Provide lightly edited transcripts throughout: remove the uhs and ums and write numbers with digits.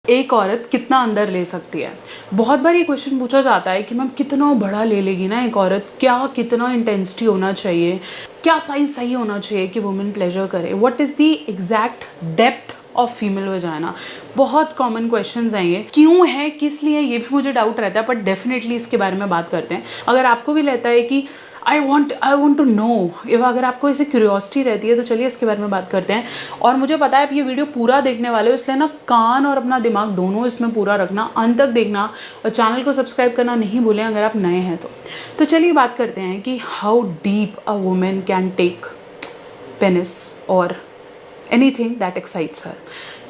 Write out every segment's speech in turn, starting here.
एक औरत कितना अंदर ले सकती है। बहुत बार ये क्वेश्चन पूछा जाता है कि मैम कितना बड़ा ले लेगी ना एक औरत, क्या कितना इंटेंसिटी होना चाहिए, क्या साइज सही होना चाहिए कि वुमेन प्लेजर करे, what is the exact depth of female vagina. बहुत कॉमन क्वेश्चंस हैं ये, क्यों है, किस लिए, ये भी मुझे डाउट रहता है, बट डेफिनेटली इसके बारे में बात करते हैं। अगर आपको भी रहता है कि आई वॉन्ट टू नो, अगर आपको ऐसी क्यूरियोसिटी रहती है तो चलिए इसके बारे में बात करते हैं। और मुझे पता है आप ये वीडियो पूरा देखने वाले हो, इसलिए ना कान और अपना दिमाग दोनों इसमें पूरा रखना, अंत तक देखना, और चैनल को सब्सक्राइब करना नहीं भूलें अगर आप नए हैं तो चलिए बात करते हैं कि how deep a women can take penis और anything that excites her.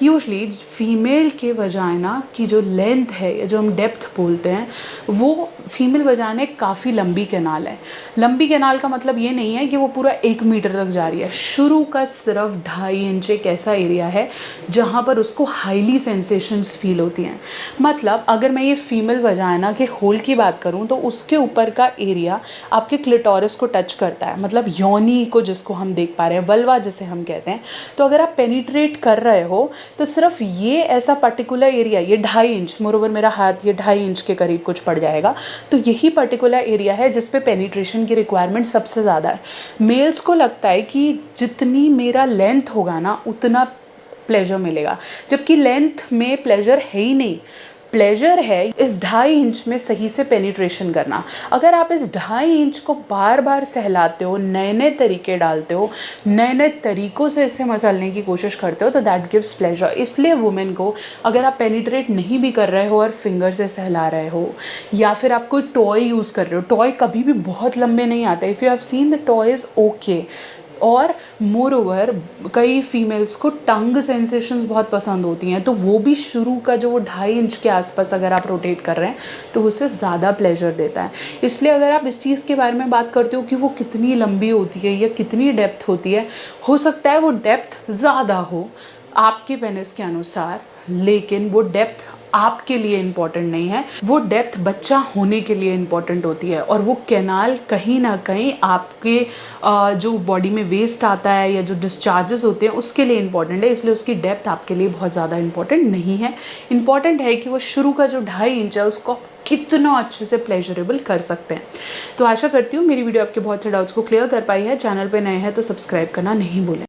Usually female के वजाइना की जो लेंथ है या जो हम डेप्थ बोलते हैं, वो फीमेल वजाइना काफ़ी लंबी कैनाल है। लंबी कैनाल का मतलब ये नहीं है कि वो पूरा 1 मीटर तक जा रही है। शुरू का सिर्फ 2.5 इंच एक ऐसा एरिया है जहाँ पर उसको हाईली सेंसेशंस फील होती हैं। मतलब अगर मैं ये फीमेल वजाइना के होल की बात करूँ तो उसके ऊपर का एरिया आपके क्लिटोरिस को टच करता है, मतलब योनी को जिसको हम देख पा रहे हैं, वल्वा जिसे हम कहते हैं। तो अगर आप पेनिट्रेट कर रहे हो तो सिर्फ ये ऐसा पर्टिकुलर एरिया, ये 2.5 इंच, मोरोवर मेरा हाथ ये 2.5 इंच के करीब कुछ पड़ जाएगा, तो यही पर्टिकुलर एरिया है जिस पे पेनिट्रेशन की रिक्वायरमेंट सबसे ज़्यादा है। मेल्स को लगता है कि जितनी मेरा लेंथ होगा ना उतना प्लेजर मिलेगा, जबकि लेंथ में प्लेजर है ही नहीं। प्लेजर है इस 2.5 इंच में सही से पेनिट्रेशन करना। अगर आप इस 2.5 इंच को बार बार सहलाते हो, नए नए तरीके डालते हो, नए नए तरीक़ों से इसे मसलने की कोशिश करते हो, तो दैट गिव्स प्लेजर। इसलिए वुमेन को अगर आप पेनिट्रेट नहीं भी कर रहे हो और फिंगर से सहला रहे हो, या फिर आप कोई टॉय यूज़ कर रहे हो, टॉय कभी भी बहुत लंबे नहीं आते। If you have seen the toys okay. और मोर ओवर कई फीमेल्स को टंग सेंसेशंस बहुत पसंद होती हैं, तो वो भी शुरू का जो वो 2.5 इंच के आसपास अगर आप रोटेट कर रहे हैं तो उससे ज़्यादा प्लेजर देता है। इसलिए अगर आप इस चीज़ के बारे में बात करते हो कि वो कितनी लंबी होती है या कितनी डेप्थ होती है, हो सकता है वो डेप्थ ज़्यादा हो आपके पेनिस के अनुसार, लेकिन वो डेप्थ आपके लिए इम्पॉर्टेंट नहीं है। वो डेप्थ बच्चा होने के लिए इम्पॉर्टेंट होती है, और वो कैनाल कहीं ना कहीं आपके जो बॉडी में वेस्ट आता है या जो डिस्चार्जेस होते हैं उसके लिए इम्पॉर्टेंट है। इसलिए उसकी डेप्थ आपके लिए बहुत ज़्यादा इम्पॉर्टेंट नहीं है। इम्पॉर्टेंट है कि वो शुरू का जो 2.5 इंच है उसको कितना अच्छे से प्लेजरेबल कर सकते हैं। तो आशा करती हूँ मेरी वीडियो आपके बहुत से डाउट्स को क्लियर कर पाई है। चैनल पे नए हैं तो सब्सक्राइब करना नहीं भूलें।